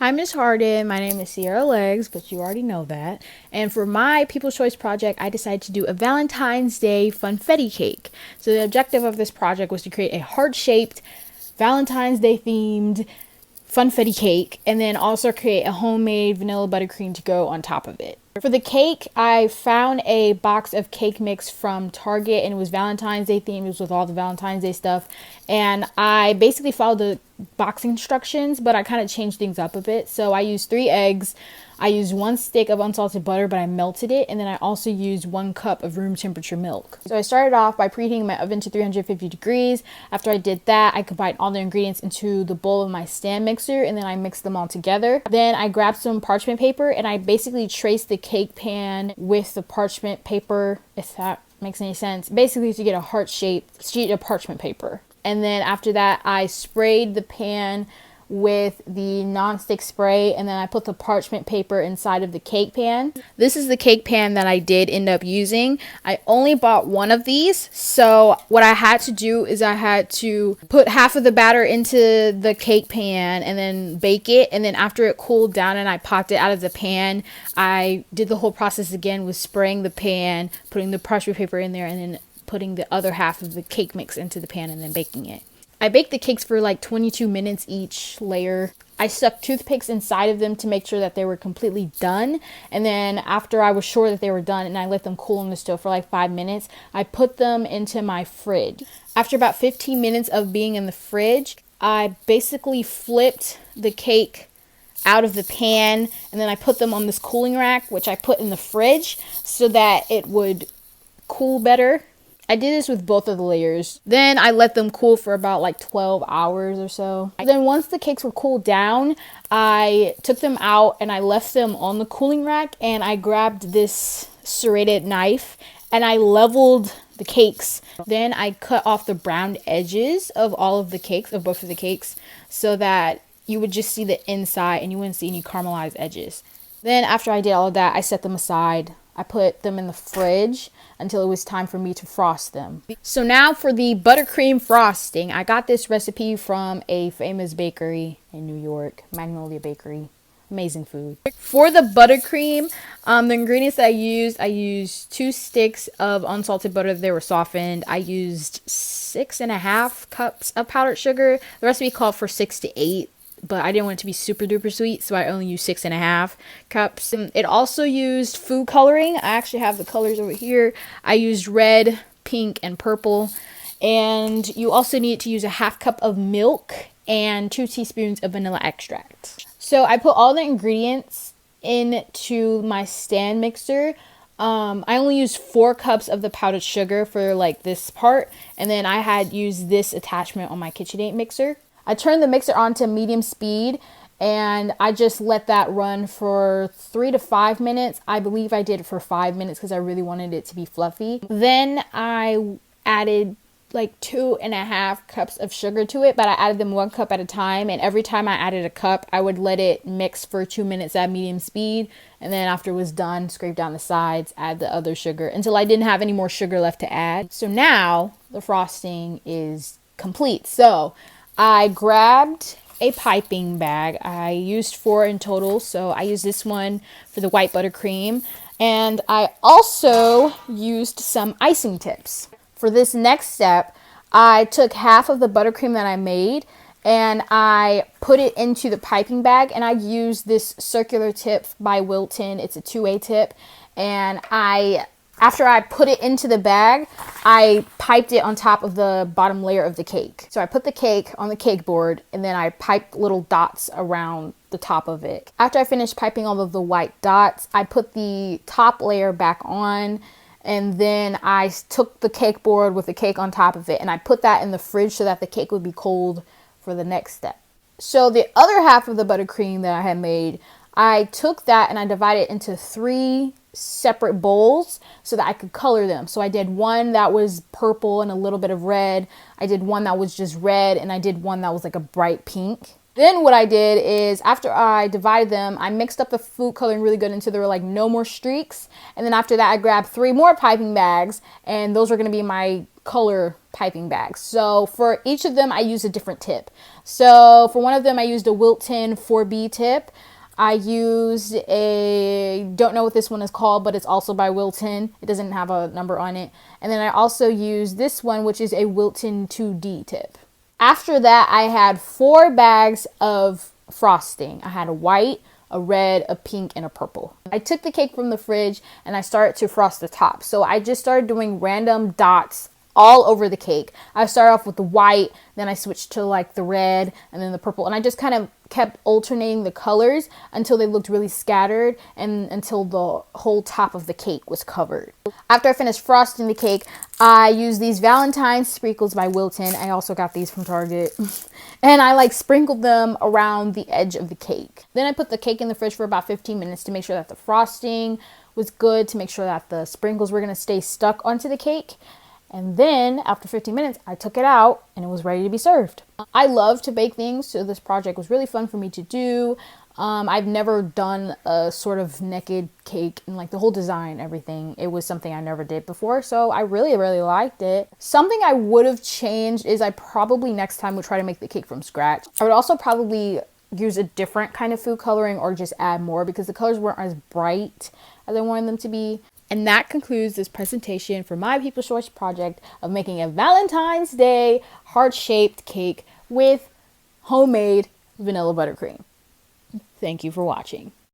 Hi, Miss Harden. My name is Sierra Legs, but you already know that. And for my People's Choice project, I decided to do a Valentine's Day Funfetti cake. So the objective of this project was to create a heart-shaped, Valentine's Day themed funfetti cake, and then also create a homemade vanilla buttercream to go on top of it. For the cake, I found a box of cake mix from Target, and it was Valentine's Day themed. It was with all the Valentine's Day stuff, and I basically followed the box instructions, but I kind of changed things up a bit. So I used 3 eggs, I used 1 stick of unsalted butter, but I melted it, and then I also used 1 cup of room temperature milk. So I started off by preheating my oven to 350 degrees. After I did that, I combined all the ingredients into the bowl of my stand mixer, and then I mixed them all together. Then I grabbed some parchment paper, and I basically traced the cake pan with the parchment paper, if that makes any sense, basically to get a heart-shaped sheet of parchment paper. And then after that, I sprayed the pan with the non-stick spray, and then I put the parchment paper inside of the cake pan. This is the cake pan that I did end up using. I only bought 1 of these, so what I had to do is I had to put half of the batter into the cake pan and then bake it, and then after it cooled down and I popped it out of the pan, I did the whole process again with spraying the pan, putting the parchment paper in there, and then putting the other half of the cake mix into the pan and then baking it. I baked the cakes for like 22 minutes each layer. I stuck toothpicks inside of them to make sure that they were completely done. And then after I was sure that they were done and I let them cool on the stove for like 5 minutes, I put them into my fridge. After about 15 minutes of being in the fridge, I basically flipped the cake out of the pan, and then I put them on this cooling rack, which I put in the fridge so that it would cool better. I did this with both of the layers. Then I let them cool for about like 12 hours or so. Then once the cakes were cooled down, I took them out and I left them on the cooling rack, and I grabbed this serrated knife and I leveled the cakes. Then I cut off the browned edges of all of the cakes, of both of the cakes, so that you would just see the inside and you wouldn't see any caramelized edges. Then after I did all of that, I set them aside. I put them in the fridge until it was time for me to frost them. So now for the buttercream frosting. I got this recipe from a famous bakery in New York, Magnolia Bakery. Amazing food. For the buttercream, the ingredients that I used 2 sticks of unsalted butter. They were softened. I used 6.5 cups of powdered sugar. The recipe called for 6 to 8. But I didn't want it to be super duper sweet, so I only used 6.5 cups. It also used food coloring. I actually have the colors over here. I used red, pink, and purple. And you also need to use a 1/2 cup of milk and 2 teaspoons of vanilla extract. So I put all the ingredients into my stand mixer. I only used 4 cups of the powdered sugar for like this part, and then I had used this attachment on my KitchenAid mixer. I turned the mixer on to medium speed, and I just let that run for 3 to 5 minutes. I believe I did it for 5 minutes because I really wanted it to be fluffy. Then I added like 2.5 cups of sugar to it, but I added them 1 cup at a time, and every time I added a cup, I would let it mix for 2 minutes at medium speed, and then after it was done, scrape down the sides, add the other sugar until I didn't have any more sugar left to add. So now the frosting is complete. So I grabbed a piping bag. I used 4 in total, so I used this one for the white buttercream, and I also used some icing tips. For this next step, I took half of the buttercream that I made and I put it into the piping bag, and I used this circular tip by Wilton. It's a 2A tip, and after I put it into the bag, I piped it on top of the bottom layer of the cake. So I put the cake on the cake board, and then I piped little dots around the top of it. After I finished piping all of the white dots, I put the top layer back on, and then I took the cake board with the cake on top of it, and I put that in the fridge so that the cake would be cold for the next step. So the other half of the buttercream that I had made, I took that and I divided it into 3 separate bowls so that I could color them. So I did one that was purple and a little bit of red. I did one that was just red, and I did one that was like a bright pink. Then what I did is, after I divided them, I mixed up the food coloring really good until there were like no more streaks. And then after that, I grabbed 3 more piping bags, and those were going to be my color piping bags. So for each of them, I used a different tip. So for one of them, I used a Wilton 4B tip. I used don't know what this one is called, but it's also by Wilton. It doesn't have a number on it. And then I also used this one, which is a Wilton 2D tip. After that, I had 4 bags of frosting. I had a white, a red, a pink, and a purple. I took the cake from the fridge and I started to frost the top. So I just started doing random dots all over the cake. I started off with the white, then I switched to like the red and then the purple, and I just kind of kept alternating the colors until they looked really scattered and until the whole top of the cake was covered. After I finished frosting the cake, I used these Valentine sprinkles by Wilton. I also got these from Target. And I like sprinkled them around the edge of the cake. Then I put the cake in the fridge for about 15 minutes to make sure that the frosting was good, to make sure that the sprinkles were going to stay stuck onto the cake. And then after 15 minutes, I took it out and it was ready to be served. I love to bake things, so this project was really fun for me to do. I've never done a sort of naked cake and like the whole design, everything. It was something I never did before, so I really, really liked it. Something I would have changed is I probably next time would try to make the cake from scratch. I would also probably use a different kind of food coloring or just add more because the colors weren't as bright as I wanted them to be. And that concludes this presentation for my People's Choice project of making a Valentine's Day heart-shaped cake with homemade vanilla buttercream. Thank you for watching.